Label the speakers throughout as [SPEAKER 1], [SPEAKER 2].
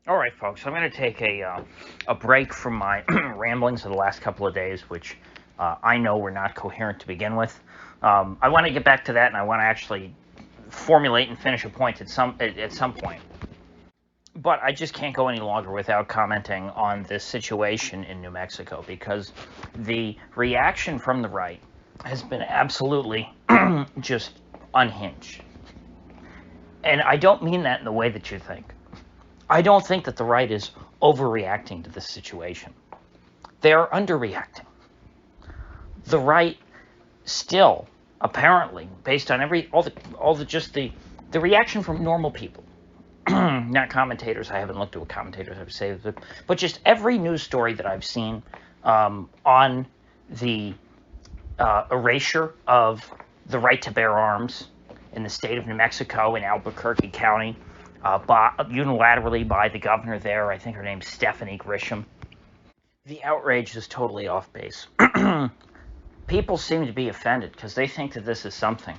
[SPEAKER 1] All right, folks, I'm going to take a break from my ramblings of the last couple of days, which I know were not coherent to begin with. I want to get back to that, and I want to actually formulate and finish a point at some point. But I just can't go any longer without commenting on this situation in New Mexico, because the reaction from the right has been absolutely just unhinged. And I don't mean that in the way that you think. I don't think that the right is overreacting to this situation. They are underreacting. The right still, apparently, based on the reaction from normal people, not commentators. I haven't looked at what commentators have to say, but just every news story that I've seen on the erasure of the right to bear arms in the state of New Mexico, in Albuquerque County, unilaterally by the governor there. I think her name's Stephanie Grisham. The outrage is totally off base. People seem to be offended because they think that this is something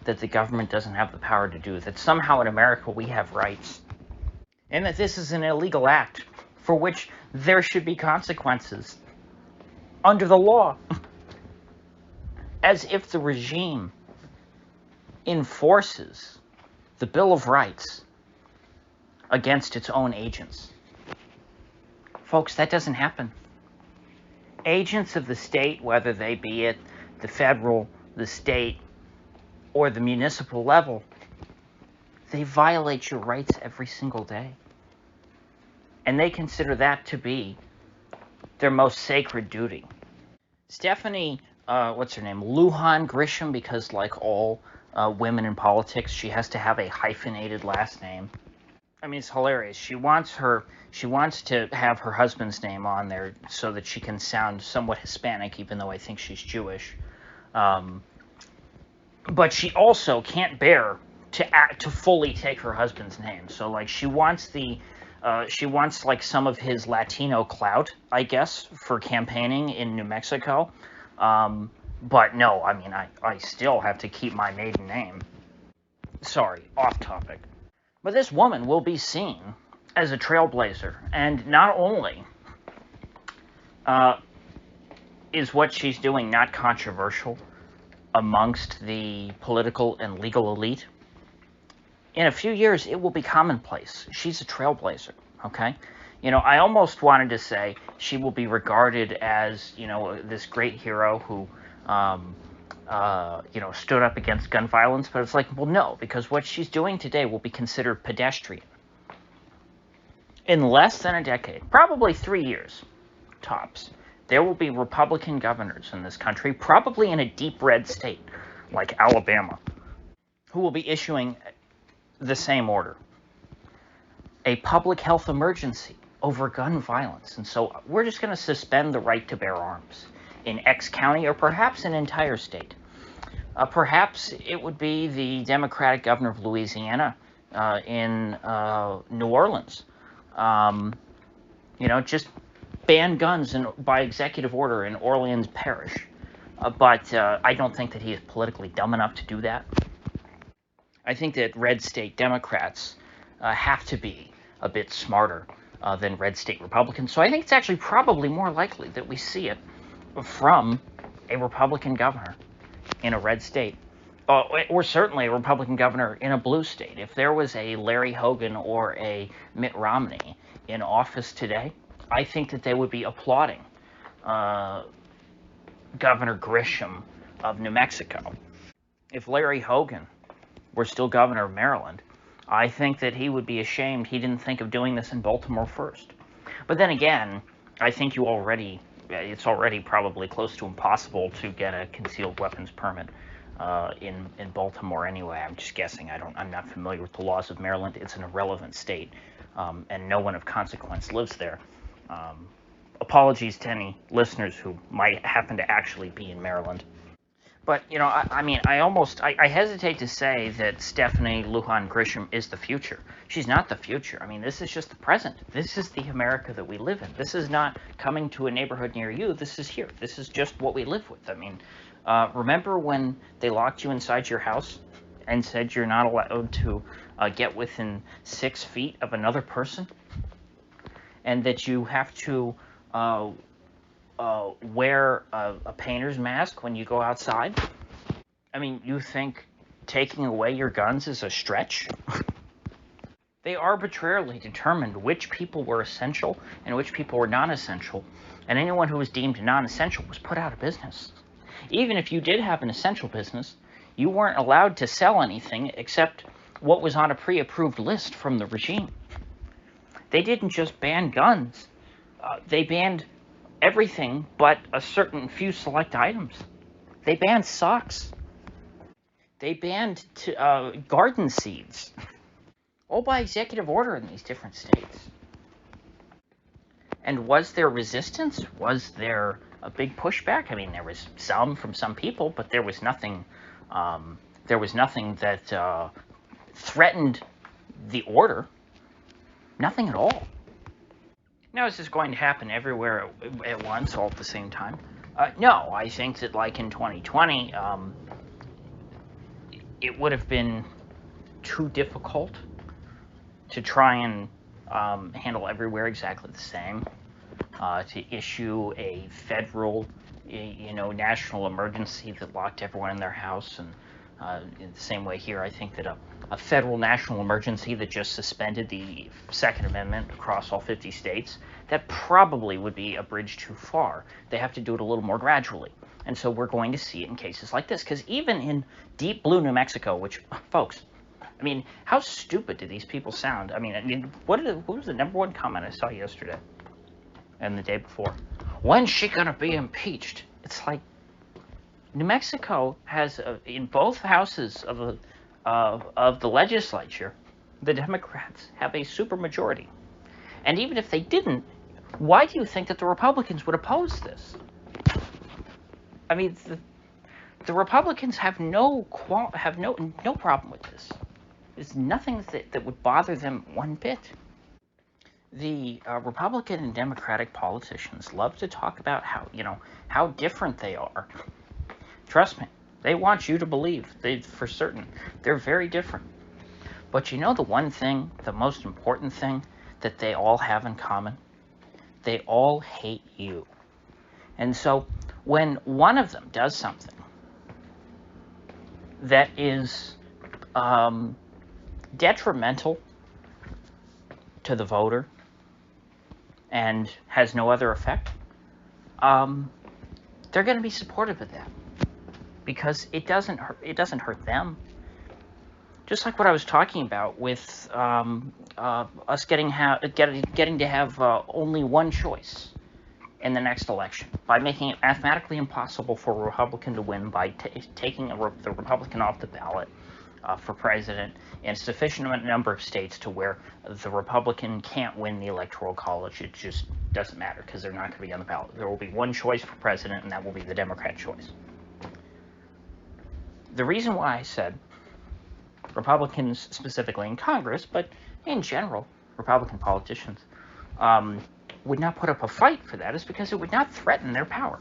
[SPEAKER 1] that the government doesn't have the power to do, that somehow in America we have rights, and that this is an illegal act for which there should be consequences under the law. As if the regime enforces the Bill of Rights against its own agents. Folks, that doesn't happen. Agents of the state, whether they be at the federal, the state, or the municipal level, they violate your rights every single day. And they consider that to be their most sacred duty. Stephanie, what's her name? Lujan Grisham, because like all women in politics, she has to have a hyphenated last name. I mean, it's hilarious. She wants to have her husband's name on there so that she can sound somewhat Hispanic, even though I think she's Jewish. But she also can't bear to fully take her husband's name. So like she wants like some of his Latino clout, I guess, for campaigning in New Mexico. But no, I mean, I still have to keep my maiden name. Sorry, off topic. But this woman will be seen as a trailblazer, and not only is what she's doing not controversial amongst the political and legal elite, in a few years it will be commonplace. She's a trailblazer, okay? You know, I almost wanted to say she will be regarded as, you know, this great hero who stood up against gun violence, but it's like, well, no, because what she's doing today will be considered pedestrian. In less than a decade, probably 3 years, tops, there will be Republican governors in this country, probably in a deep red state like Alabama, who will be issuing the same order. A public health emergency over gun violence. And so we're just going to suspend the right to bear arms in X county, or perhaps an entire state. Perhaps it would be the Democratic governor of Louisiana in New Orleans. Just ban guns by executive order in Orleans Parish. But I don't think that he is politically dumb enough to do that. I think that red state Democrats have to be a bit smarter than red state Republicans. So I think it's actually probably more likely that we see it from a Republican governor in a red state, or certainly a Republican governor in a blue state. If there was a Larry Hogan or a Mitt Romney in office today, I think that they would be applauding Governor Grisham of New Mexico. If Larry Hogan were still governor of Maryland, I think that he would be ashamed he didn't think of doing this in Baltimore first. But then again, I think it's already probably close to impossible to get a concealed weapons permit in Baltimore anyway. I'm just guessing. I'm not familiar with the laws of Maryland. It's an irrelevant state, and no one of consequence lives there. Apologies to any listeners who might happen to actually be in Maryland. But, I hesitate to say that Stephanie Lujan Grisham is the future. She's not the future. I mean, this is just the present. This is the America that we live in. This is not coming to a neighborhood near you. This is here. This is just what we live with. I mean, remember when they locked you inside your house and said you're not allowed to get within 6 feet of another person, and that you have to wear a painter's mask when you go outside? I mean, you think taking away your guns is a stretch? They arbitrarily determined which people were essential and which people were non-essential, and anyone who was deemed non-essential was put out of business. Even if you did have an essential business, you weren't allowed to sell anything except what was on a pre-approved list from the regime. They didn't just ban guns. They banned everything but a certain few select items. They banned socks. They banned garden seeds. All by executive order in these different states. And was there resistance? Was there a big pushback? I mean, there was some from some people, but there was nothing. There was nothing that threatened the order. Nothing at all. Now, is this going to happen everywhere at once, all at the same time? No, I think that, like in 2020, it would have been too difficult to try and handle everywhere exactly the same, to issue a federal, national emergency that locked everyone in their house. And in the same way here, I think that a federal national emergency that just suspended the Second Amendment across all 50 states, that probably would be a bridge too far. They have to do it a little more gradually. And so we're going to see it in cases like this. Because even in deep blue New Mexico, which, folks, I mean, how stupid do these people sound? I mean, what was the number one comment I saw yesterday and the day before? When's she gonna be impeached? It's like New Mexico has, in both houses of the legislature, the Democrats have a supermajority. And even if they didn't, why do you think that the Republicans would oppose this? I mean, the Republicans have no problem with this. There's nothing that would bother them one bit. The Republican and Democratic politicians love to talk about how different they are. Trust me, they want you to believe, for certain, they're very different. But the one thing, the most important thing that they all have in common? They all hate you. And so when one of them does something that is detrimental to the voter and has no other effect, they're going to be supportive of that because it doesn't hurt them. Just like what I was talking about with us getting to have only one choice in the next election, by making it mathematically impossible for a Republican to win by taking the Republican off the ballot for president in a sufficient number of states to where the Republican can't win the Electoral College. It just doesn't matter because they're not going to be on the ballot. There will be one choice for president, and that will be the Democrat choice. The reason why I said Republicans specifically in Congress, but in general, Republican politicians, would not put up a fight for that is because it would not threaten their power.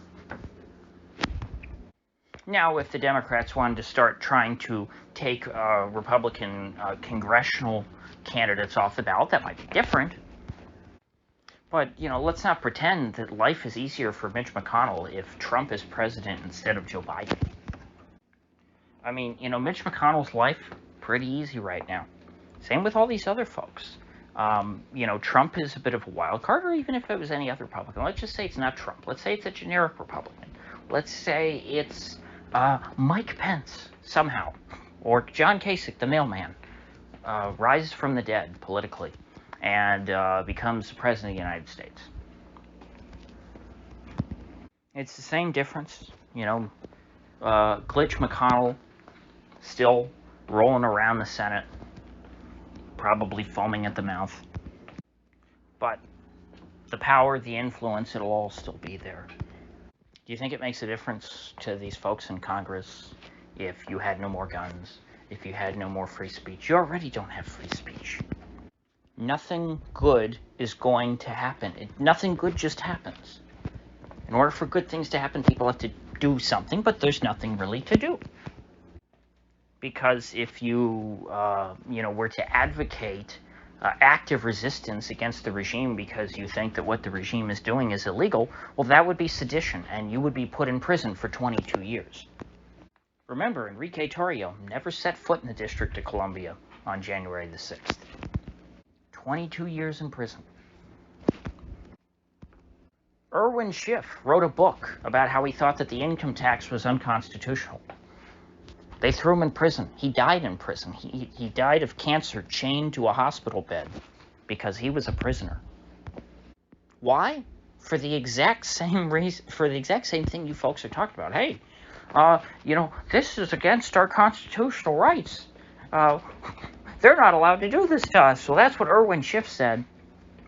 [SPEAKER 1] Now, if the Democrats wanted to start trying to take Republican congressional candidates off the ballot, that might be different. But, let's not pretend that life is easier for Mitch McConnell if Trump is president instead of Joe Biden. I mean, Mitch McConnell's life, pretty easy right now. Same with all these other folks. Trump is a bit of a wild card, or even if it was any other Republican. Let's just say it's not Trump. Let's say it's a generic Republican. Let's say it's Mike Pence, somehow. Or John Kasich, the mailman, rises from the dead politically and becomes the president of the United States. It's the same difference, Glitch McConnell still rolling around the Senate, probably foaming at the mouth. But the power, the influence, it'll all still be there. Do you think it makes a difference to these folks in Congress if you had no more guns, if you had no more free speech? You already don't have free speech. Nothing good is going to happen. Nothing good just happens. In order for good things to happen, people have to do something, but there's nothing really to do. because if you, were to advocate active resistance against the regime because you think that what the regime is doing is illegal, well, that would be sedition, and you would be put in prison for 22 years. Remember, Enrique Tarrio never set foot in the District of Columbia on January the 6th. 22 years in prison. Irwin Schiff wrote a book about how he thought that the income tax was unconstitutional. They threw him in prison. He died in prison. He died of cancer chained to a hospital bed because he was a prisoner. Why? For the exact same reason, for the exact same thing you folks are talking about. Hey, this is against our constitutional rights. They're not allowed to do this to us. Well, that's what Irwin Schiff said.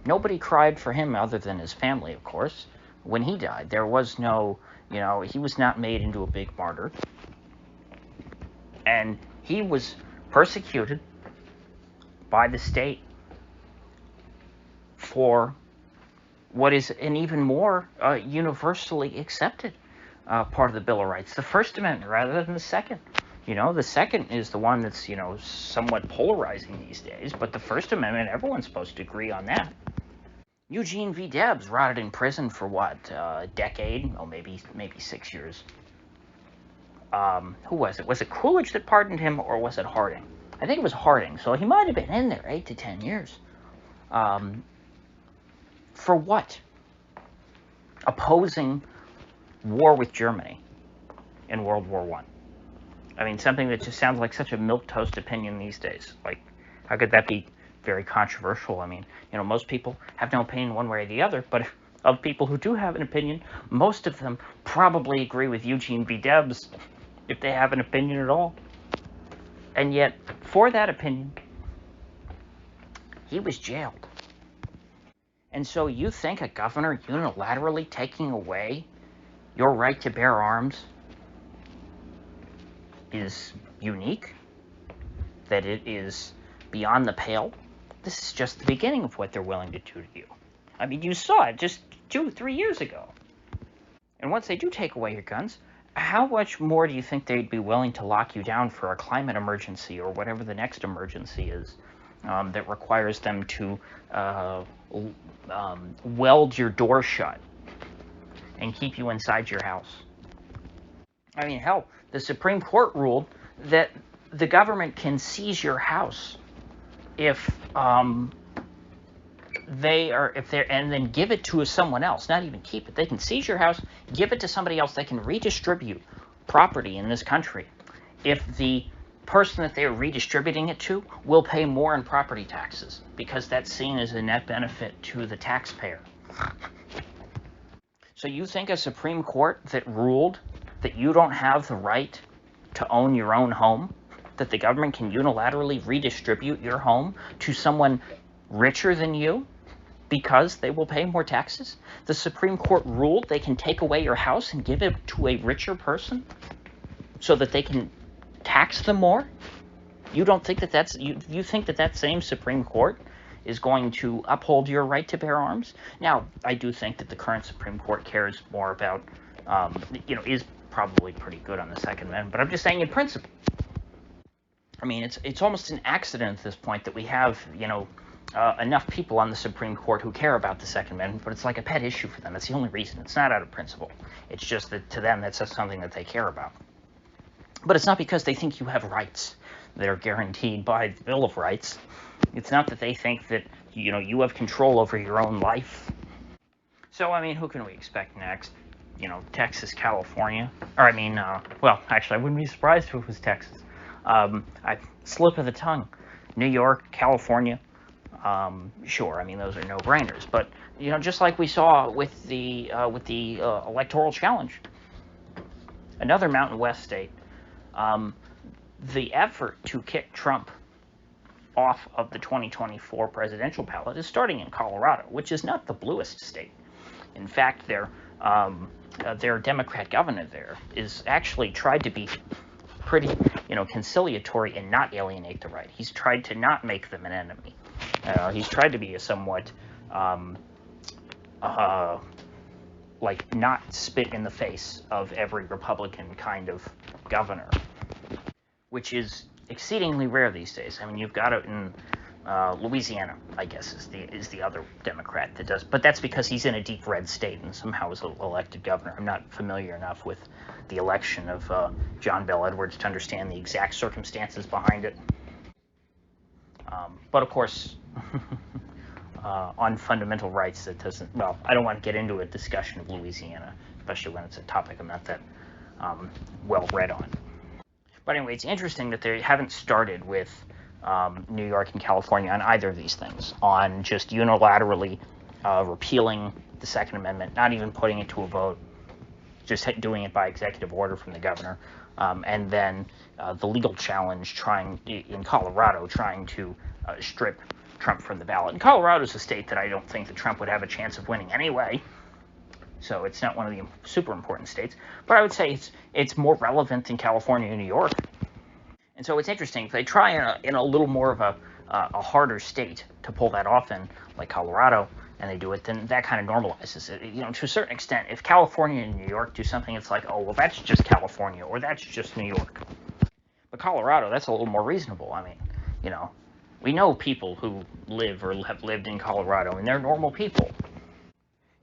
[SPEAKER 1] Nobody cried for him other than his family, of course. When he died, there was no, he was not made into a big martyr. And he was persecuted by the state for what is an even more universally accepted part of the Bill of Rights, the First Amendment, rather than the Second. The Second is the one that's, somewhat polarizing these days, but the First Amendment, everyone's supposed to agree on that. Eugene V. Debs rotted in prison for what, a decade? Oh, maybe 6 years. Who was it? Was it Coolidge that pardoned him, or was it Harding? I think it was Harding, so he might have been in there 8 to 10 years. For what? Opposing war with Germany in World War I. I mean, something that just sounds like such a milquetoast opinion these days. Like, how could that be very controversial? I mean, most people have no opinion one way or the other, but of people who do have an opinion, most of them probably agree with Eugene V. Debs, if they have an opinion at all. And yet, for that opinion, he was jailed. And so you think a governor unilaterally taking away your right to bear arms is unique? That it is beyond the pale? This is just the beginning of what they're willing to do to you. I mean, you saw it just 2-3 years ago. And once they do take away your guns, how much more do you think they'd be willing to lock you down for a climate emergency or whatever the next emergency is that requires them to weld your door shut and keep you inside your house? I mean, hell, the Supreme Court ruled that the government can seize your house if and then give it to someone else, not even keep it. They can seize your house, give it to somebody else. They can redistribute property in this country if the person that they are redistributing it to will pay more in property taxes, because that's seen as a net benefit to the taxpayer. So you think a Supreme Court that ruled that you don't have the right to own your own home, that the government can unilaterally redistribute your home to someone richer than you because they will pay more taxes? The Supreme Court ruled they can take away your house and give it to a richer person so that they can tax them more? You don't think that you think that same Supreme Court is going to uphold your right to bear arms? Now, I do think that the current Supreme Court cares more about, is probably pretty good on the Second Amendment, but I'm just saying in principle. I mean, it's almost an accident at this point that we have, enough people on the Supreme Court who care about the Second Amendment, but it's like a pet issue for them. That's the only reason. It's not out of principle. It's just that to them that's just something that they care about. But it's not because they think you have rights that are guaranteed by the Bill of Rights. It's not that they think that, you have control over your own life. So, I mean, who can we expect next? Texas, California? Or, actually, I wouldn't be surprised if it was Texas. Slip of the tongue. New York, California. Sure, I mean, those are no-brainers. But, just like we saw with the electoral challenge. Another Mountain West state. The effort to kick Trump off of the 2024 presidential ballot is starting in Colorado, which is not the bluest state. In fact, their Democrat governor there is actually tried to be pretty, conciliatory and not alienate the right. He's tried to not make them an enemy. He's tried to be a somewhat, not spit in the face of every Republican kind of governor. which is exceedingly rare these days. I mean, you've got it in Louisiana, I guess, is the other Democrat that does, but that's because he's in a deep red state and somehow was elected governor. I'm not familiar enough with the election of John Bel Edwards to understand the exact circumstances behind it. But of course, on fundamental rights, it doesn't. Well, I don't want to get into a discussion of Louisiana, especially when it's a topic I'm not that well read on. But anyway, it's interesting that they haven't started with New York and California on either of these things, on just unilaterally repealing the Second Amendment, not even putting it to a vote, just doing it by executive order from the governor, and then the legal challenge in Colorado trying to strip Trump from the ballot. And Colorado is a state that I don't think that Trump would have a chance of winning anyway, so it's not one of the super important states, but I would say it's more relevant than California and New York. And so it's interesting, if they try in a little more of a harder state to pull that off in, like Colorado, and they do it, then that kind of normalizes it. You know, to a certain extent, if California and New York do something, it's like, oh, well, that's just California, or that's just New York. But Colorado, that's a little more reasonable. I mean, you know, we know people who live or have lived in Colorado, and they're normal people.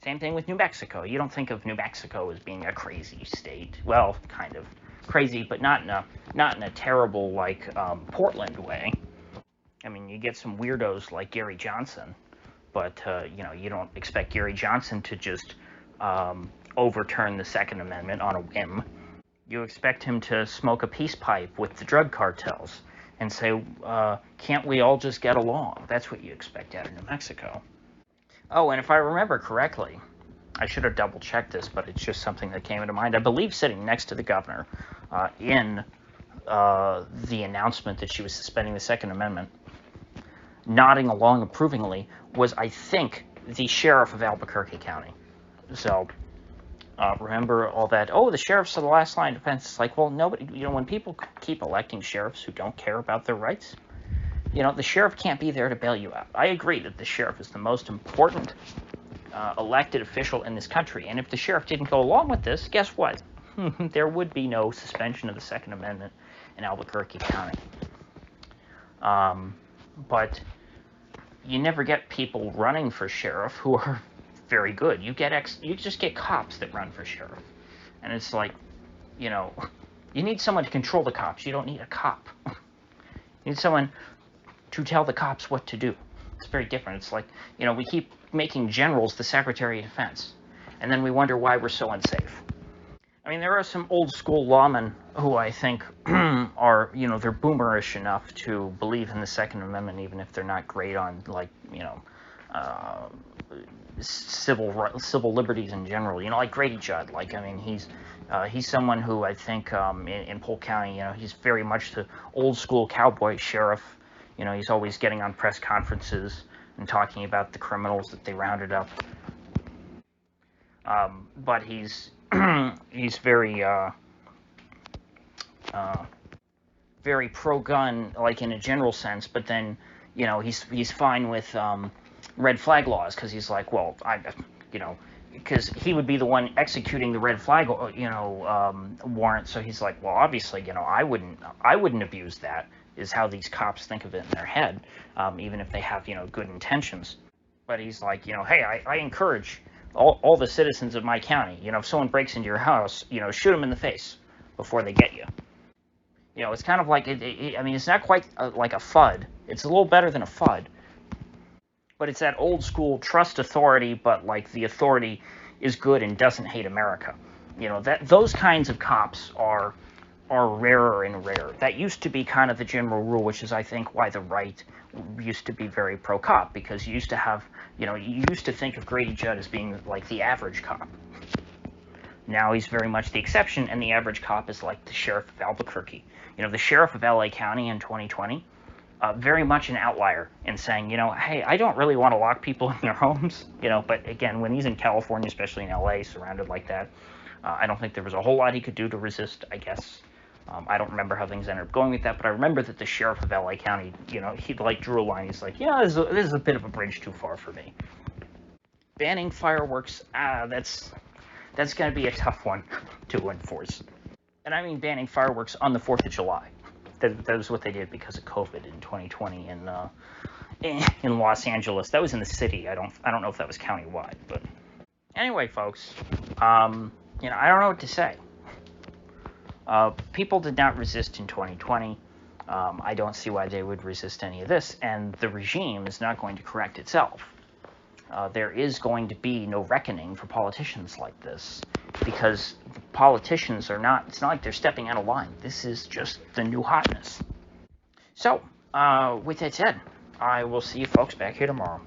[SPEAKER 1] Same thing with New Mexico. You don't think of New Mexico as being a crazy state. Well, kind of crazy, but not in a terrible, like, Portland way. I mean, you get some weirdos like Gary Johnson, but, you know, you don't expect Gary Johnson to just overturn the Second Amendment on a whim. You expect him to smoke a peace pipe with the drug cartels and say, can't we all just get along? That's what you expect out of New Mexico. Oh, and if I remember correctly, I should have double-checked this, but it's just something that came into mind. I believe sitting next to the governor in the announcement that she was suspending the Second Amendment, nodding along approvingly, was, I think, the sheriff of Albuquerque County. So, remember all that, oh, the sheriffs are the last line of defense. It's like, well, nobody, you know, when people keep electing sheriffs who don't care about their rights, you know, the sheriff can't be there to bail you out. I agree that the sheriff is the most important elected official in this country, and if the sheriff didn't go along with this, guess what? There would be no suspension of the Second Amendment in Albuquerque County. But you never get people running for sheriff who are very good. You just get cops that run for sheriff, and it's like, you know, you need someone to control the cops. You don't need a cop. You need someone to tell the cops what to do. It's very different. It's like, you know, we keep making generals the Secretary of Defense, and then we wonder why we're so unsafe. I mean, there are some old school lawmen who I think are, you know, they're boomerish enough to believe in the Second Amendment, even if they're not great on, like, you know, civil liberties in general. You know, like Grady Judd. Like, I mean, he's someone who I think in Polk County, you know, he's very much the old school cowboy sheriff. You know, he's always getting on press conferences and talking about the criminals that they rounded up. But he's very very pro-gun, like in a general sense. But then, you know, he's fine with red flag laws because he's like, well, you know, because he would be the one executing the red flag, you know, warrant. So he's like, well, obviously, you know, I wouldn't abuse that. Is how these cops think of it in their head, even if they have, you know, good intentions. But he's like, you know, hey, I encourage all the citizens of my county, you know, if someone breaks into your house, you know, shoot them in the face before they get you. You know, it's kind of like, I mean, it's not quite like a FUD. It's a little better than a FUD. But it's that old school trust authority, but like the authority is good and doesn't hate America. You know, those kinds of cops are rarer and rarer. That used to be kind of the general rule, which is, I think, why the right used to be very pro-cop, because you used to have, you know, you used to think of Grady Judd as being like the average cop. Now he's very much the exception, and the average cop is like the sheriff of Albuquerque. You know, the sheriff of LA County in 2020, very much an outlier in saying, you know, hey, I don't really want to lock people in their homes, you know, but again, when he's in California, especially in LA, surrounded like that, I don't think there was a whole lot he could do to resist, I guess. I don't remember how things ended up going with that, but I remember that the sheriff of LA County, you know, he like drew a line. He's like, yeah, this is a bit of a bridge too far for me. Banning fireworks, that's going to be a tough one to enforce. And I mean banning fireworks on the 4th of July. that was what they did because of COVID in 2020 in Los Angeles. That was in the city. I don't know if that was countywide, but anyway, folks, I don't know what to say. People did not resist in 2020. I don't see why they would resist any of this, and the regime is not going to correct itself. There is going to be no reckoning for politicians like this, because the politicians are not, it's not like they're stepping out of line. This is just the new hotness. So, with that said, I will see you folks back here tomorrow.